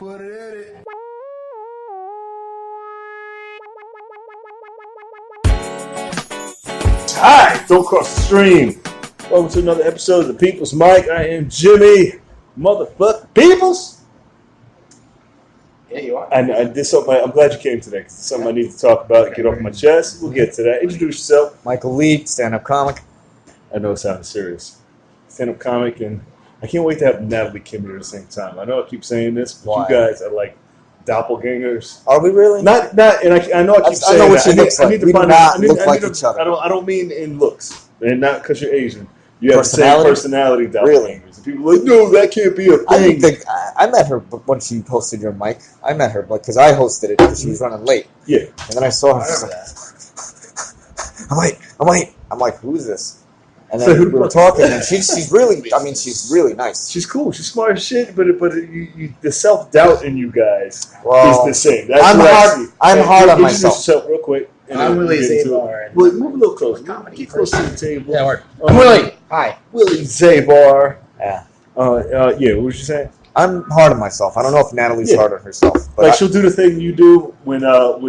Put it in it. Hi, don't cross the stream. Welcome to another episode of the People's Mic. I am Jimmy, motherfucker Peoples. Yeah, you are. And I did something. I'm glad you came today because it's something I need to talk about, get off my chest. We'll get to that. Introduce yourself. Michael Lee, stand-up comic. I know it sounds serious. Stand-up comic, and I can't wait to have Natalie Kim here at the same time. I know I keep saying this, but Why? you guys are like doppelgangers. Are we really? Not, and I know I keep saying I know what that. she looks like. I need to We do find not I need, look I like need each to, other. I don't mean in looks, and not because you're Asian. You have the same Personality? personality doppelgangers. Really? And people are like, no, that can't be a I thing. didn't think I met her when she hosted your mic. I met her because I hosted it because she was running late. Yeah. And then I saw her. I She's remember like, I'm like, who's this? And then we were talking, and she's really nice. She's cool. She's smart as shit, but the self-doubt in you guys Well, is the same. That's I'm what I hard. see. I'm Hey, hard on introduce myself. yourself real quick. And I'm then Willie we'll get into Zabar. it. Well, move a little closer. Comedy Get close to the table. Yeah, word. I'm Willie. Hi. Willie Zabar. Yeah. Yeah, what was you saying? I'm hard on myself. I don't know if Natalie's Yeah. hard on herself, but Like, she'll do the thing you do when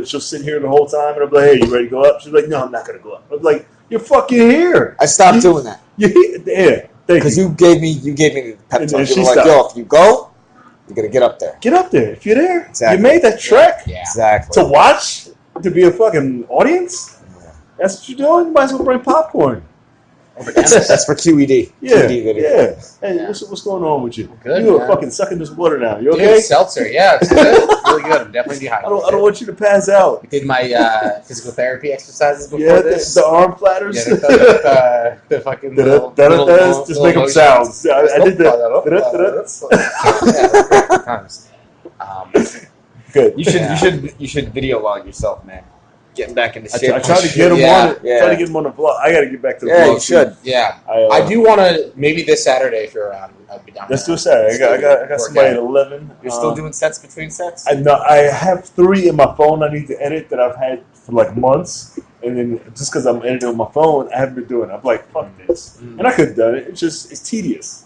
she'll sit here the whole time, and I'll be like, hey, you ready to go up? She's like, no, I'm not going to go up. I'm like, you're fucking here. I stopped doing that You're here. Yeah, thank because you. you gave me the pep And talk. she You were like, stopped. yo, if you go, you gotta get up there. Get up there. If you're there, Exactly. you made that trek Yeah. Exactly. to watch, to be a fucking audience. That's what you're doing. You might as well bring popcorn. That's for QED. Yeah, QED video. yeah. Hey, Yeah. what's going on with you? Good, You are man. fucking sucking this water now. You Dude, okay? seltzer. Yeah, it's good. It's really good. I'm definitely I dehydrated. don't want you to pass out. I did my physical therapy exercises before Yeah, this. the arm platters. Yeah, the fucking little, Just make them sounds. I did that. Yeah, times. Good. You should video log yourself, man. Getting back into shape. I tried to get him Yeah, on it. yeah. Try to get him on the vlog. I got to get back to the Yeah, vlog. you should. Yeah, I I do want to. Maybe this Saturday, if you're around, I'd be down. Let's do there. it Saturday. I got Work somebody out. at 11. You're still doing sets between sets? I have 3 in my phone I need to edit that I've had for like months. And then just because I'm editing on my phone, I haven't been doing it. I'm like, fuck this. And I could have done it. It's tedious.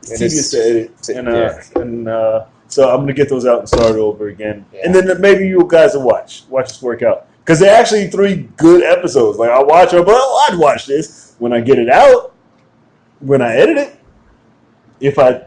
It's It tedious is. to edit. So I'm going to get those out and start over again. Yeah. And then maybe you guys will watch us work out. Because they're actually 3 good episodes. Like, I'll watch them, but I'd watch this when I get it out, when I edit it, if I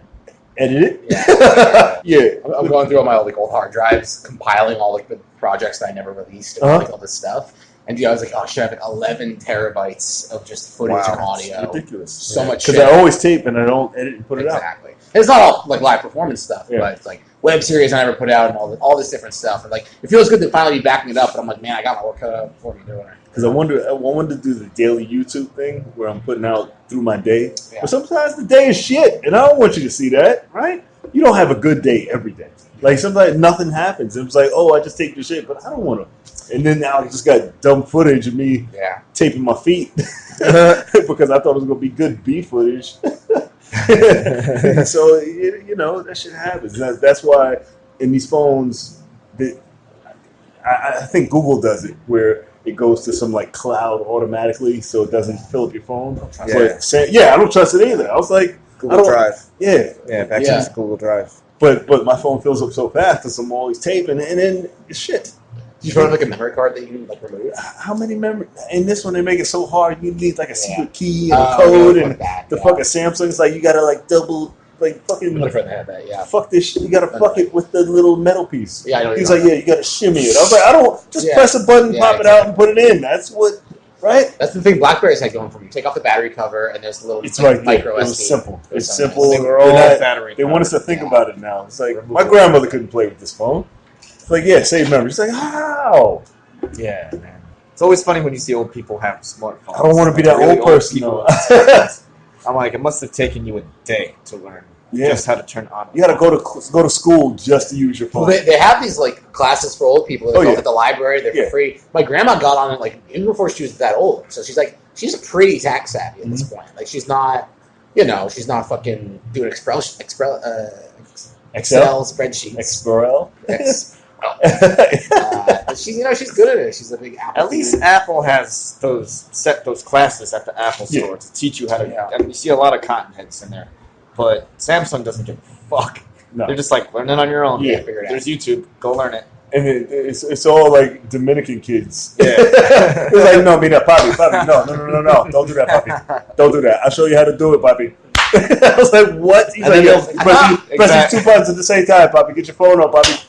edit it. Yeah. Yeah. I'm going through all my old hard drives, compiling all the projects that I never released, and Uh-huh. all this stuff. And I was like, oh shit, I have 11 terabytes of just footage and Wow. audio. Ridiculous. So much Because shit. I always tape and I don't edit and put it out. Exactly. It's not all like live performance stuff, Yeah. but it's like web series I never put out and all this different stuff. And like it feels good to finally be backing it up, but I'm like, man, I got my work cut out before me doing it. Because I wanted to do the daily YouTube thing where I'm putting out through my day. Yeah. But sometimes the day is shit, and I don't want you to see that, right? You don't have a good day every day. Like sometimes nothing happens. It's like, oh, I just taped your shit, but I don't want to. And then now I just got dumb footage of me Yeah. taping my feet because I thought it was going to be good B footage. So, that shit happens. That's why in these phones, I think Google does it where it goes to some like cloud automatically so it doesn't fill up your phone. Yeah. I don't trust it either. I was like, Google Drive. yeah. Yeah, back Yeah. to Google Drive. But my phone fills up so fast because I'm always taping, and then it's shit. Do you have like a memory card that you can like remove? How many memory? In this one, they make it so hard. You need like a secret key and a Oh, code, really? and Fuck that, the yeah. fucking Samsung's like you gotta like double, like fucking My friend had that, yeah. fuck this shit. You gotta fuck it with the little metal piece. Yeah, I know. He's like, yeah, you gotta shimmy it. I was like, I don't just Yeah. press a button, Yeah, pop it out, and put it in. That's what, right? That's the thing BlackBerry's had going for me. You take off the battery cover and there's a little It's right there. micro It SD. was simple. It was It's so simple. nice. They were all battery. They want us to think Yeah. about it now. It's like Remove my it. grandmother couldn't play with this phone. It's like, yeah, save memory. She's like, how? Yeah, man. It's always funny when you see old people have smartphones. I don't want to be that Really old person. people. though. I'm like, it must have taken you a day to learn Yeah. just how to turn on. You gotta go to school just to use your phone. Well, they have these like classes for old people. They Oh, go yeah. at the library. They're Yeah. for free. My grandma got on it like even before she was that old. So she's pretty tech savvy at this point. Like she's not, she's not fucking doing Excel spreadsheets. Excel. She's good at it. She's a big Apple. At least Apple has those classes at the Apple Yeah. store to teach you how to. Yeah. I mean, you see a lot of cotton heads in there, but Samsung doesn't give a fuck. No. They're just like, learn it on your own. Yeah. Figure it out. There's YouTube. Go learn it. And it's all like Dominican kids. Yeah. It's like, no, mira, papi, no. Don't do that, papi. Don't do that. I'll show you how to do it, papi. I was like, what? He's And like, then yo, press these 2 buttons at the same time, papi. Get your phone up, papi.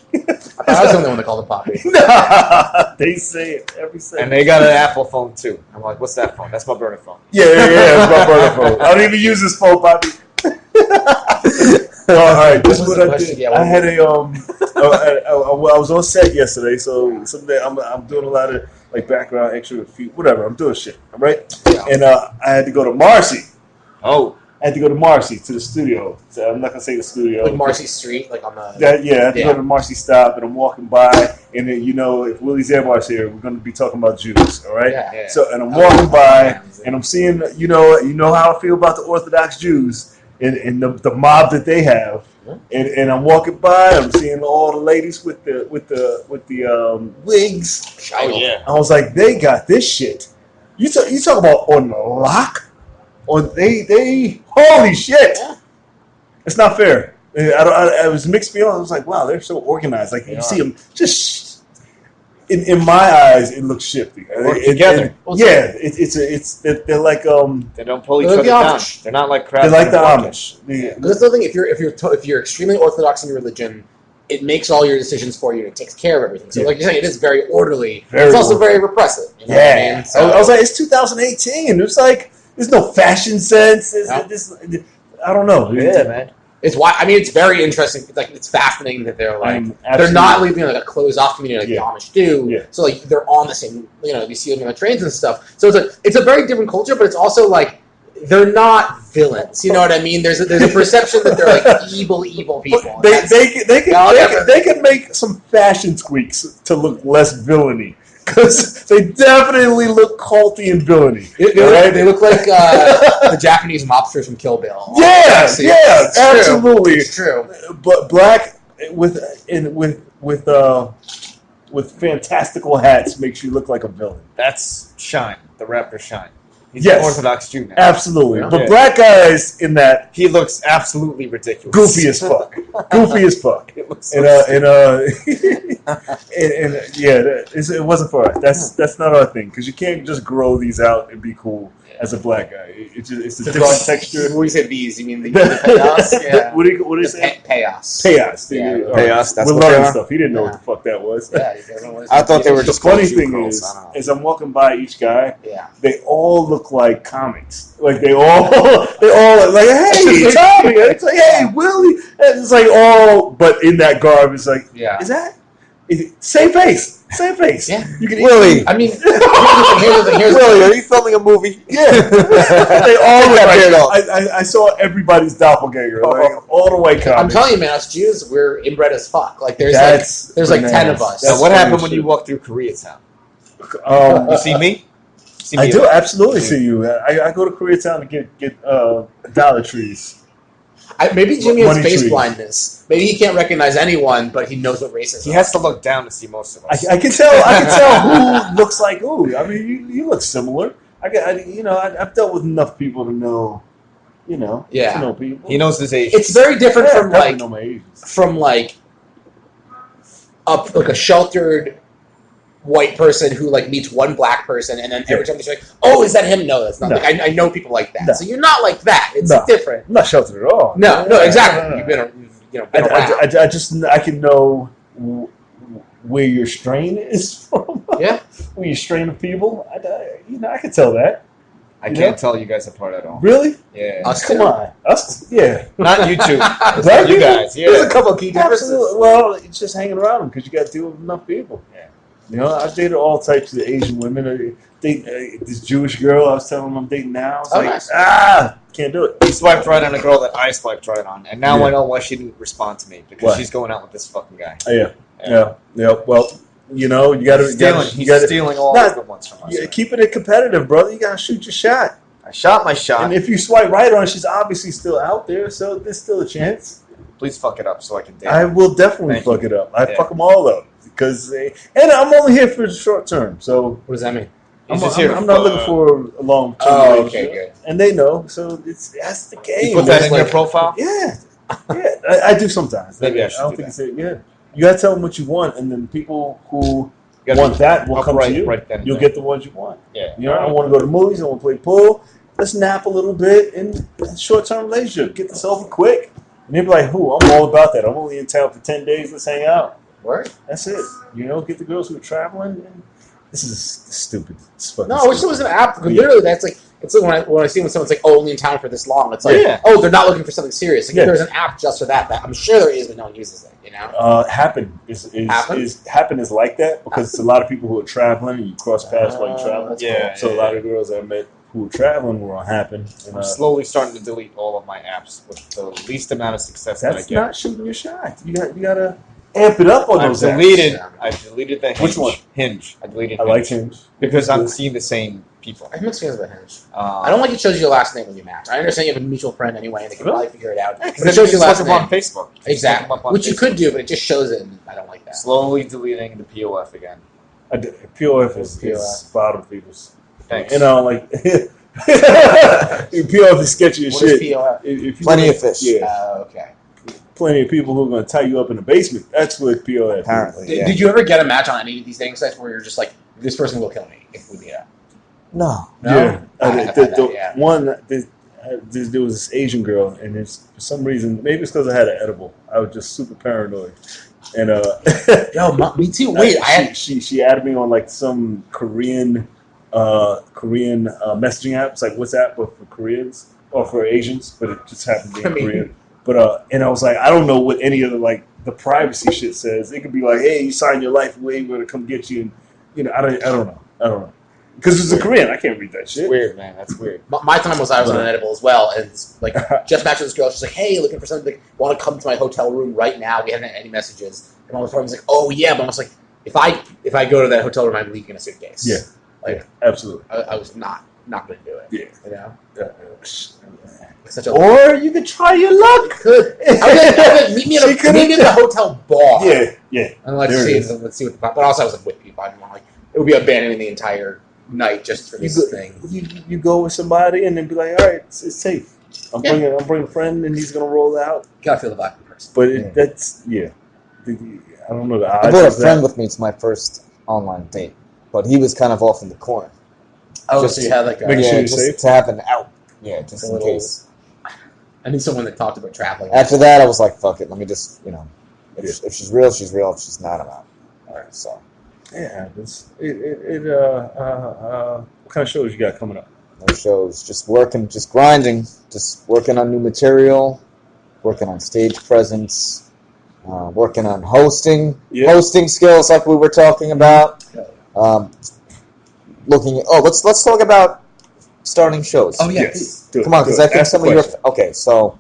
I was the only one that called him Poppy. Nah, they say it every second. And they got an Apple phone too. I'm like, what's that phone? That's my burner phone. Yeah, it's my brother phone. I don't even use this phone, papi. All right, this is what I did. Yeah, I had I was on set yesterday, so someday I'm doing a lot of like background extra, whatever. I'm doing shit, all right? Yeah. And I had to go to Marcy. Oh. I had to go to Marcy to the studio. So I'm not gonna say the studio. Like Marcy Street, like on the. I had to go to the Marcy stop, and I'm walking by, and then if Willie Zabar's here, we're gonna be talking about Jews, all right? Yeah. So, and I'm walking by, and I'm seeing, you know how I feel about the Orthodox Jews and the mob that they have, and I'm walking by, I'm seeing all the ladies with the wigs. Oh yeah. I was like, they got this shit. You talk about on the lock. Or they holy shit! Yeah. It's not fair. I was mixed feelings. I was like, wow, they're so organized. Like you see them just in my eyes, it looks shifty. Work together. They're like They don't pull each They're other like the down. Amish. They're not like crap. they're like the Amish. Yeah. Because that's the thing. If you're extremely orthodox in your religion, it makes all your decisions for you. And it takes care of everything. So, like you're saying, it is very orderly. It's also very repressive. You know what I mean? So, I was like, it's 2018. It's like there's no fashion sense. I don't know. Yeah, man. it's why. I mean, it's very interesting. Like, it's fascinating that they're like they're Absolutely. not leaving like a closed off community like Yeah. the Amish do. Yeah. So like they're on the same. You know, you see them on the trains and stuff. So it's a very different culture, but it's also like they're not villains. You know what I mean? There's a perception that they're like evil people. They can make some fashion tweaks to look less villainy. Because they definitely look culty and villainy. They look like the Japanese mobsters from Kill Bill. Yes, It's true. absolutely. It's true. But black with fantastical hats makes you look like a villain. That's Shine, the rapper Shine. He's Yes. an Orthodox Jew now. Absolutely. Yeah. But black guys in that He looks absolutely ridiculous. goofy as fuck. Goofy as fuck. It looks so It wasn't for us. That's not our thing because you can't just grow these out and be cool as a black guy. It's a different texture. When you say these, you mean the chaos? Yeah. What do you say? Chaos. Chaos. Yeah, All right. chaos, that's We're what they learning are? stuff. He didn't know Yeah. what the fuck that was. Yeah, I thought they were The just funny called Jew thing girls. I don't know. is I'm walking by each guy. Yeah. They all look like comics. Like they all like, hey, Tommy. It's like, hey, Willie. And it's like all, but in that garb, it's like, Yeah. same face. Yeah. You can Willie. I mean, here's the thing. Willie, are you filming a movie? Yeah. They all look Got beard like. I saw everybody's doppelganger. Like, all the white comics. I'm telling you, man, us Jews, we're inbred as fuck. Like there's like 10 of us. Now, what happened when you walked through Koreatown? You see me? See I me do absolutely see you. I go to Koreatown to get Dollar Trees. Maybe Jimmy has Money face trees. blindness. Maybe he can't recognize anyone, but he knows what races He are. has to look down to see most of us. I can tell who looks like who. I mean, you look similar. I've dealt with enough people to know. To know people. He knows his age. It's very different Yeah, from definitely like know my age. a sheltered white person who like meets one black person and then every time they're like, oh, is that him? No, that's not. No. Like I know people like that. No. So you're not like that. It's No. different. I'm not sheltered at all. No, exactly. No. You've been around. I can know where your strain is from. Yeah. Where your strain of people. I can tell that. I can't tell you guys apart at all. Really? Yeah. Us Come too. on. Us? Yeah. Not you two. Black You people? guys. Yeah. There's a couple of key differences. Absolutely. Well, it's just hanging around them because you got to deal with enough people. Yeah. I've dated all types of Asian women. This Jewish girl I was telling them I'm dating now. I was like, nice. can't do it. He swiped right on a girl that I swiped right on, and now Yeah. I know why she didn't respond to me because Why? she's going out with this fucking guy. Yeah. Well, you got to. He's stealing all the good ones from us. Yeah, keeping it competitive, brother. You got to shoot your shot. I shot my shot. And if you swipe right on her, she's obviously still out there, so there's still a chance. Please fuck it up so I can date. I will definitely Thank fuck you. it up. I Yeah. fuck them all up because, and I'm only here for the short term, so What does that mean? He's just here I'm not for- looking for a long term. Oh, okay, good. And they know, so that's the game. You put that in your profile? Yeah, Yeah, I do sometimes. Maybe I should don't do think it's it. Yeah, you gotta tell them what you want, and then people who You gotta want be that will come to upright you. right then and You'll there. get the ones you want. Yeah. You know, I want to go to movies. I want to play pool. Let's nap a little bit and short-term relationship. Get this over quick. And they'll be like, "Who? I'm all about that. I'm only in town for 10 days. Let's hang out." Word? That's it. You know, get the girls who are traveling. And this is stupid. It's fucking No, I wish stupid. it was an app. Yeah. Literally, that's like it's like when I see when someone's like only in town for this long. It's like, Yeah. oh, they're not looking for something serious. Like Yeah. if there's an app just for that, I'm sure there is, but no one uses it. You know? Happen is like that because it's a lot of people who are traveling and you cross paths while you travel. Yeah, So a lot of girls I met who were traveling were on Happen. And, I'm slowly starting to delete all of my apps with the least amount of success that I that's get. not shooting your shot. You gotta amp it up on I've those apps. deleted. I've deleted the Hinge. Which one? Hinge. I deleted. I Hinge like Hinge because I'm seeing the same people. I have mixed feelings about Hinge. I don't like it shows you your last name when you match. I understand you have a mutual friend anyway, and they can probably figure it out. But it shows you your last look name. up on Facebook. Exactly. Look up on Which you Facebook. could do, but it just shows it, and I don't like that. Slowly deleting the POF again. POF is POF. bottom people's. Thanks. You know, like POF is sketchy as What shit. is POF? If you Plenty of fish. Yeah, Okay. plenty of people who are going to tie you up in the basement. That's what POF is. Apparently, yeah. Did you ever get a match on any of these dating sites where you're just like, this person will kill me if we meet up? No. No? Yeah. I've had that, yeah. There was this Asian girl, and it's, for some reason, maybe it's because I had an edible. I was just super paranoid. And Yo, me too. Wait, she added me on like some Korean messaging apps, like WhatsApp, but for Koreans or for Asians, but it just happened to be in Korean. But and I was like, I don't know what any of the privacy shit says. It could be like, hey, you signed your life away, we're gonna come get you, and you know, I don't know. Because it's a Korean, I can't read that shit. It's weird, man. That's weird. My time was I was on an edible as well, and it's like just matched with this girl. She's like, "Hey, looking for something? Like, want to come to my hotel room right now? We haven't had any messages." And my friend was like, "Oh yeah," but I was like, "If I go to that hotel room, I'm leaving a suitcase." Yeah, like absolutely. I was not going to do it. Yeah, you know. It's Such a or you could try your luck. Could meet me at the hotel bar. Yeah. And let's see what the but also I was like with people. I didn't want like it would be abandoning the entire night just for this thing. You go with somebody and then be like, all right, it's safe. I'm bringing a friend and he's gonna roll out. Gotta feel the vibe of the person. But that's I don't know the odds. I brought a friend with me to my first online date, but he was kind of off in the corner. Oh, just so you had like a Making sure you're just safe? to have an out. Yeah, just a in little- case. I need someone that talked about traveling. After that, I was like, fuck it. Let me just, if she's real, she's real. If she's not, I'm out. All right, so. it happens. What kind of shows you got coming up? No shows. Just working, just grinding, just working on new material, working on stage presence, working on hosting skills like we were talking about. Let's talk about starting shows. Oh yeah, Yes. please. Come on, because I think some of your so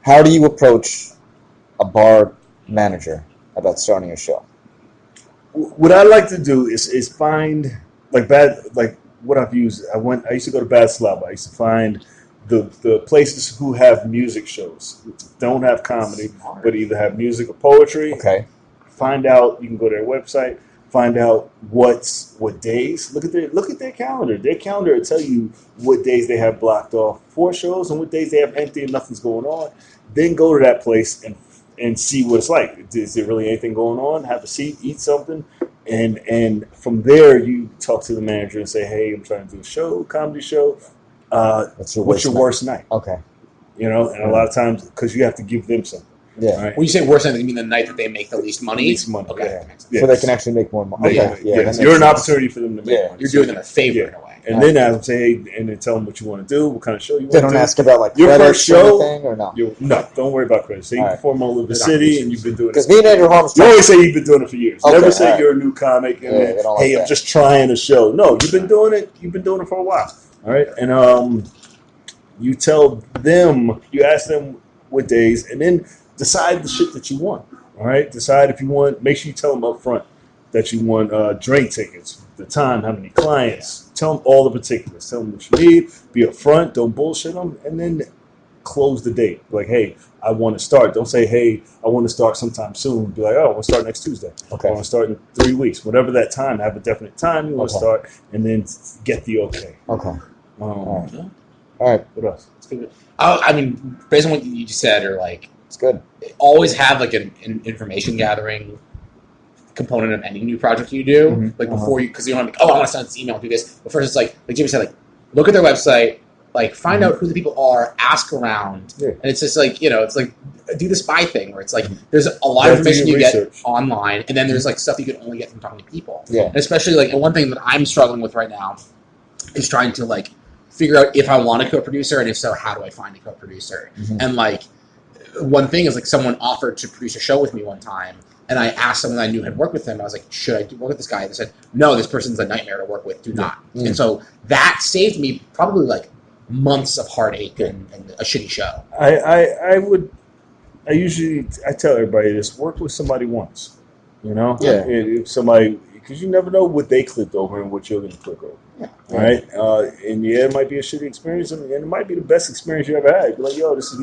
how do you approach a bar manager about starting a show? What I like to do is find what I've used. I used to go to Bad Slab. I used to find the places who have music shows, don't have comedy, but either have music or poetry. Okay. Find out. You can go to their website. Find out what days. Look at their calendar. Their calendar will tell you what days they have blocked off for shows and what days they have empty and nothing's going on. Then go to that place and see what it's like. Is there really anything going on? Have a seat, eat something, and from there you talk to the manager and say, "Hey, I'm trying to do a show, comedy show. What's your worst night?" Okay. And a lot of times because you have to give them something. Yeah. Right? When you say worst night, you mean the night that they make the least money? Least money. Okay. Yeah. So they can actually make more money. Okay. You're an opportunity for them to make money. You're doing them a favor in a way. And then ask them, say, hey, and then tell them what you want to do, what kind of show you want to do. They don't ask about like your credits first show, or anything, or no? No, don't worry about credits. Say you perform all over the city and you've been doing it. Because me and Andrew Holmes, you always say you've been doing it for years. Okay, Never say you're a new comic and then, like hey, I'm just trying a show. No, you've been doing it. You've been doing it for a while. All right, and you tell them, you ask them what days, and then decide the shit that you want. All right, decide if you want. Make sure you tell them up front that you want drink tickets, the time, how many clients. Tell them all the particulars. Tell them what you need. Be upfront. Don't bullshit them, and then close the date. Like, hey, I want to start. Don't say, hey, I want to start sometime soon. Be like, oh, I want to start next Tuesday. Okay. I want to start in 3 weeks. Whatever that time, have a definite time you want to start, and then get the okay. Okay. All right. What else? I mean, based on what you just said, or like It's good. Always have like an information gathering component of any new project you do. Mm-hmm. Like before you, because you don't have like, I want to send this email, do this. But first, it's like Jimmy said, like look at their website, like find out who the people are, ask around, and it's just like it's like do the spy thing where it's like there's a lot of information you get online, and then there's like stuff you can only get from talking to people. Yeah, and especially like one thing that I'm struggling with right now is trying to like figure out if I want a co-producer, and if so, how do I find a co-producer? And like one thing is like someone offered to produce a show with me one time. And I asked someone I knew had worked with him. I was like, should I work with this guy? And they said, no, this person's a nightmare to work with. Do not. And so that saved me probably like months of heartache and a shitty show. I tell everybody this: work with somebody once. If somebody, because you never know what they clicked over and what you're going to click over. All right, and it might be a shitty experience, and it might be the best experience you ever had. You're like, yo, this is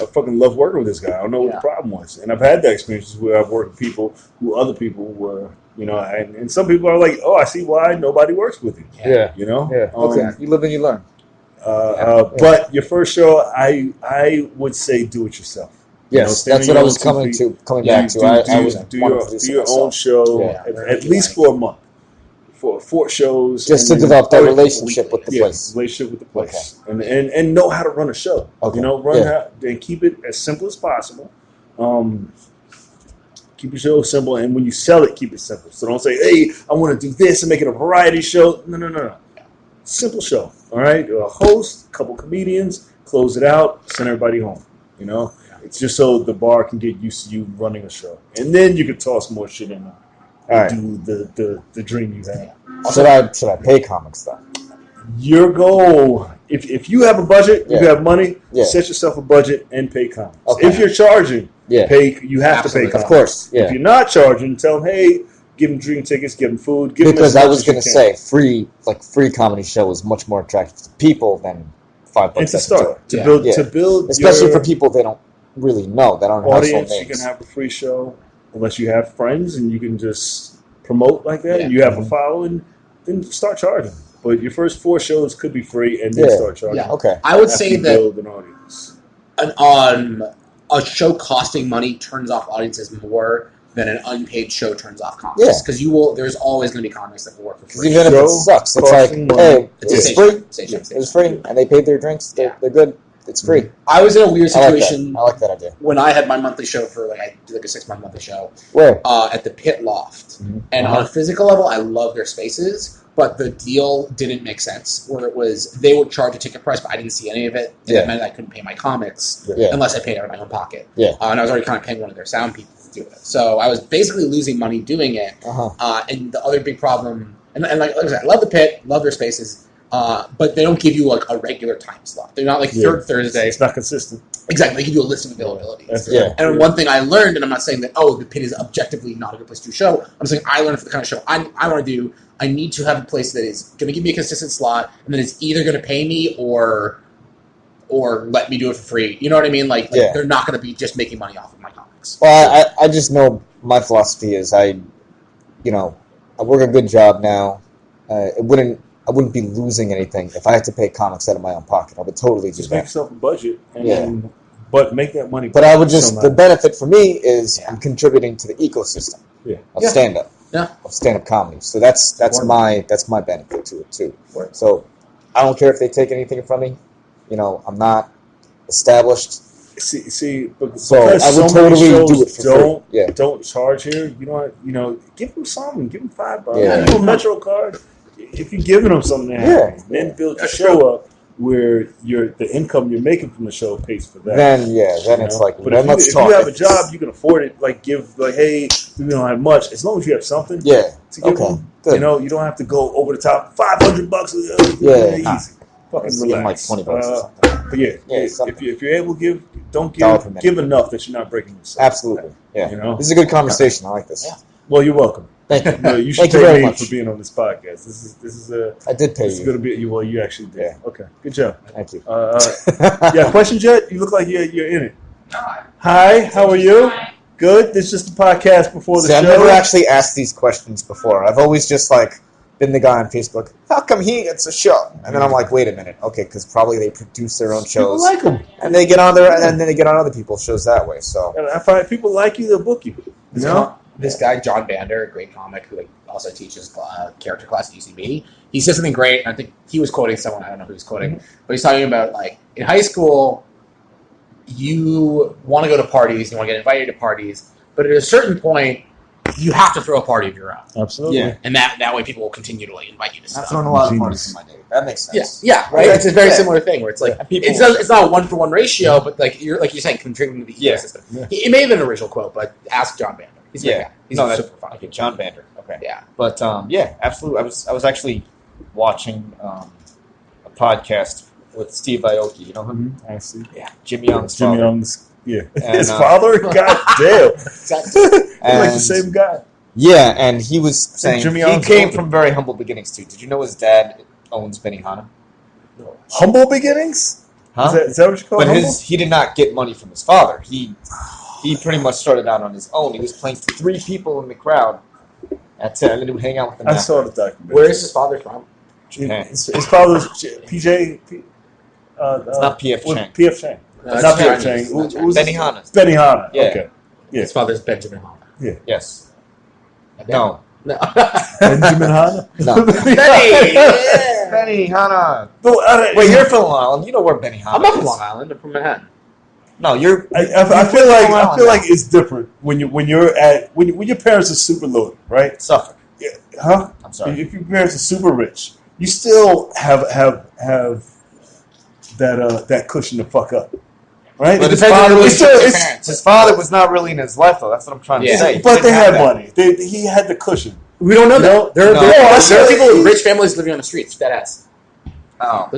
I fucking love working with this guy. I don't know what the problem was. And I've had that experiences where I've worked with people who other people were, and some people are like, oh, I see why nobody works with you. Yeah. Okay. You live and you learn. But your first show, I would say do it yourself. Yes, that's what I was coming back to. I do your own show at least for a month. For 4 shows, just to develop that relationship with the place. Relationship with the place, and know how to run a show. How and keep it as simple as possible. Keep your show simple, and when you sell it, keep it simple. So don't say, "Hey, I want to do this and make it a variety show." No. Simple show. All right, a host, a couple comedians, close it out, send everybody home. It's just so the bar can get used to you running a show, and then you can toss more shit in there. Do the dream you have. Should I pay comics though? Your goal, if you have a budget, you have money, set yourself a budget and pay comics. Okay. If you're charging, you have to pay comics. Of course. Yeah. If you're not charging, tell them, hey, give them dream tickets, give them food. Because I was going to say, free comedy show is much more attractive to people than $5 and to start to build, especially for people they don't really know, that aren't household names. You can have a free show. Unless you have friends and you can just promote like that, and you have a following, then start charging. But your first 4 shows could be free, and then start charging. Yeah, okay. I would say that build an audience. A show costing money turns off audiences more than an unpaid show turns off comics. Yeah, because there's always going to be comics that will work for free. Even if it sucks, it's like, hey, it's free. It's free, and they paid their drinks. They're good. It's free. I was in a weird situation. I like that idea. When I had my monthly show I did like a 6-month monthly show. Where? At the Pit Loft. And on a physical level, I love their spaces, but the deal didn't make sense. Where it was, they would charge a ticket price, but I didn't see any of it. And it meant I couldn't pay my comics unless I paid out of my own pocket. Yeah. And I was already kind of paying one of their sound people to do it. So I was basically losing money doing it. And the other big problem, and like I said, I love the Pit, love their spaces. But they don't give you like a regular time slot. They're not like third Thursday. It's not consistent. Exactly. They give you a list of availabilities. And one thing I learned, and I'm not saying that, the Pit is objectively not a good place to do a show. I'm saying I learned for the kind of show I want to do, I need to have a place that is going to give me a consistent slot, and then it's either going to pay me or let me do it for free. You know what I mean? Like they're not going to be just making money off of my comics. Well, I just know my philosophy is I work a good job now. I wouldn't be losing anything if I had to pay comics out of my own pocket. I would totally just do make yourself a budget, but make that money. But I would the benefit for me is I'm contributing to the ecosystem of stand-up, of stand-up comedy. So that's my benefit to it too. Word. So I don't care if they take anything from me. I'm not established. But so I would totally do it for free. Don't charge here. Give them something. Give them $5. Give them a Metro card. If you're giving them something, then build your show up where the income you're making from the show pays for that. Then it's like, but if you have a job, you can afford it. Like hey, we don't have much. As long as you have something, to give them, you don't have to go over the top. $500, easy. Fucking relax. Like $20 or something. But if you're able to give, don't give enough that you're not breaking yourself. Absolutely. Yeah. This is a good conversation. I like this. Yeah. Well, you're welcome. Thank you. No, you should pay me for being on this podcast. This is I did pay you. This is going to be well. You actually did. Yeah. Okay. Good job. Thank you. Questions yet? You look like you're in it. Hi. How are you? Hi. Good. This is just a podcast before the show. I've never actually asked these questions before. I've always just been the guy on Facebook. How come he gets a show? And then I'm like, wait a minute, okay, because probably they produce their own People shows, like them. and they get on there, and then they get on other people's shows that way. So And I find people like you, they'll book you. You know? This guy, John Bander, a great comic who also teaches character class at UCB, he said something great. I think he was quoting someone, I don't know who he's quoting, but he's talking about, like, in high school, you want to go to parties, you want to get invited to parties, but at a certain point, you have to throw a party of your own. Absolutely. Yeah. And that way people will continue to, like, invite you to stuff. I've thrown a lot of Genius. parties in my day. That makes sense. Yeah, right. Yeah. It's a very Yeah. similar thing where it's like And people- it's not a 1-for-1 ratio, but like you're saying, contributing to the Yeah. ecosystem. Yeah. It may have been an original quote, but ask John Bander. He's a great Yeah. guy. He's No, that's super fun. okay. John Bander. Okay. Yeah. But yeah, absolutely. I was actually watching a podcast with Steve Aoki. You know him? I see. Jimmy Young's Jimmy father. Young's, yeah. And, His father? God damn. Exactly. He's like the And- same guy. Yeah, and he was saying Jimmy he Young's came older. from very humble beginnings too. Did you know his dad owns Benihana? Humble beginnings? Huh? Is that what you call But humble? he did not get money from his father. He pretty much started out on his own. He was playing to 3 people in the crowd. That's it. And then he would hang out with them. I after. saw the documentary. Where is his father from? Japan. His father was PJ. It's not P.F. what- Chang. P.F. Chang. No, Not that's P.F. Chinese. Chang. It's not Chinese. Who's Benihana. Benihana. Yeah. Okay. Yeah. His father's Benjamin Hana. Yes. No. No. Benjamin Hanna? No. Benny! Yeah. Benihana. No, Wait, you're from Long Island. You know where Benihana I'm not from is. Long Island. I'm from Manhattan. No, you're. I feel like it's different when your parents are super loaded, right? Suffolk. Yeah. Huh? I'm sorry. If your parents are super rich, you still have that cushion to fuck up, right? But His his father father- was it's still- His it's- parents. His father was not really in his life, though. That's what I'm trying to Yeah. say. He But didn't they have had that. money. He had the cushion. We don't know No, that. There no. are people with rich families living on the streets. Dead ass. Oh.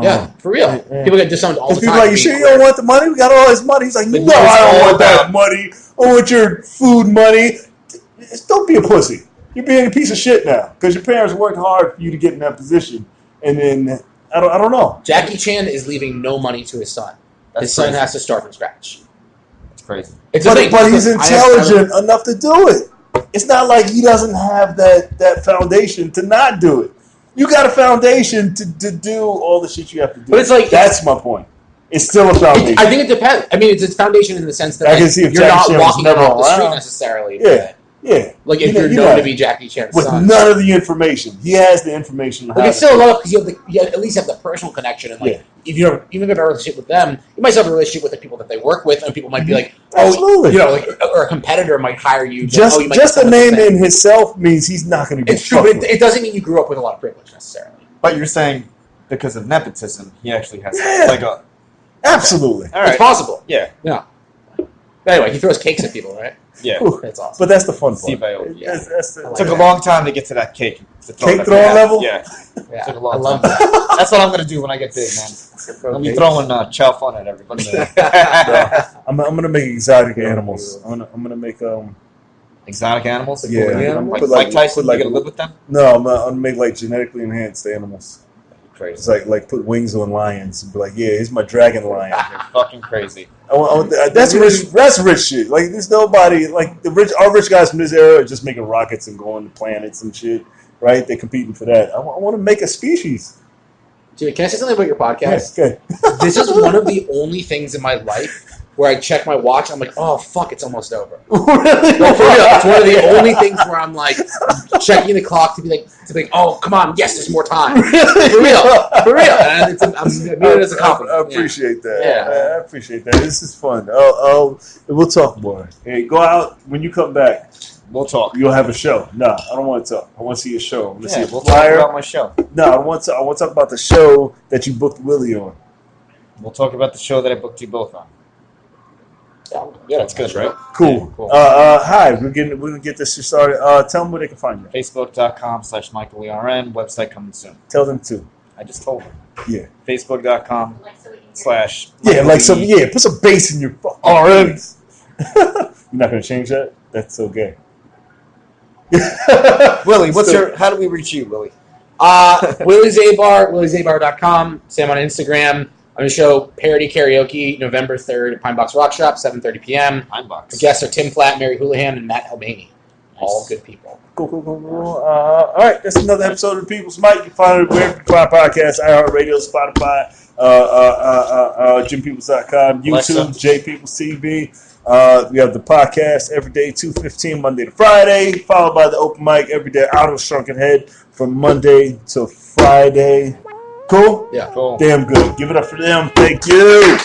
Yeah, for real. Yeah. People get disowned all the People time. like, you sure you don't want the money? We got all his money. He's like, But no, no, it's I don't all want that about- money. I want your food money. Just don't be a pussy. You're being a piece of shit now because your parents worked hard for you to get in that position, and then I don't know. Jackie Chan is leaving no money to his son. That's His son crazy. has to start from scratch. That's crazy. It's a thing. But he's I have- intelligent enough to do it. It's not like he doesn't have that foundation to not do it. You got a foundation to do all the shit you have to do. But it's like- that's my point. It's still a foundation. I think it depends. I mean, it's its foundation in the sense that I like, can see if you're Jackie not Chan was walking never off the street around. necessarily. Yeah. Yeah. Like if You know- you're you known know, to be Jackie Chan's with son. none of the information. He has the information. on Like how it's to- still love because you at least have the personal connection and like Yeah. if you don't even if you have a relationship with them, you might still have a relationship with the people that they work with, and people might be like, oh, Absolutely. you know, like or a competitor might hire you. Just you might just get the some of name thing. in himself means he's not going to get It's true, fucked but with. it doesn't mean you grew up with a lot of privilege necessarily. But you're saying because of nepotism, he actually has Yeah. like a. Absolutely. All right. It's possible. Yeah. Yeah. But anyway, he throws cakes at people, right? Yeah. Whew. That's awesome. But that's the fun part. Steve Aoki. That's the, I like Took a that. long time to get to that cake. To throw Cake that throwing thing out. level? Yeah. Yeah, Took a long I love time. that. That's what I'm gonna do when I get big, man. I'll be throwing chow fun at everybody. I'm gonna make exotic animals. I'm gonna make Exotic animals. Yeah. Like Put Mike like- Tyson. put like- you gonna live with them? no, I'm gonna make like genetically enhanced animals. Crazy. It's like put wings on lions and be like, yeah, here's my dragon lion. You're fucking crazy. That's rich. That's rich shit. Like there's nobody like our rich guys from this era are just making rockets and going to planets and shit. Right? They're competing for that. I want to make a species. Jimmy, can I say something about your podcast? Yes, good. This is one of the only things in my life where I check my watch and I'm like, oh, fuck, it's almost over. Really? No, for real. It's one of the only things where I'm like checking the clock to be like, oh, come on, yes, there's more time. For real. And I mean it as a compliment. I appreciate that. Yeah. I appreciate that. This is fun. We'll talk more. Hey, go out when you come back. We'll talk. You'll have a show. No, I don't want to talk. I want to see a show. I want to see a We'll talk flyer. about my show. No, I want to talk about the show that you booked Willie on. We'll talk about the show that I booked you both on. Yeah, That's good, right? Cool. Yeah, cool. Hi, we're gonna get this shit started. Tell them where they can find you. Facebook.com/MichaelERN. Website coming soon. Tell them too. I just told them. Yeah. Facebook.com/ Yeah, like some. Yeah, put some bass in your fucking RN. You're not gonna change that. That's so gay. Willie, So- how do we reach you, Willie? Willie Zabar, WillieZabar.com. Sam on Instagram. I'm going to show Parody Karaoke November 3rd at Pine Box Rock Shop, 7:30 p.m. Pine Box. The guests are Tim Flatt, Mary Houlihan, and Matt Albany. All good people. Cool. All right, that's another episode of the People's Mic. You can find it wherever you find podcasts, iHeartRadio, Spotify, JimPeoples.com, YouTube, JPeoplesTV. We have the podcast every day, 2:15, Monday to Friday, followed by the open mic every day, Out of Shrunken Head, from Monday to Friday. Cool? Yeah. Cool. Damn good. Give it up for them. Thank you.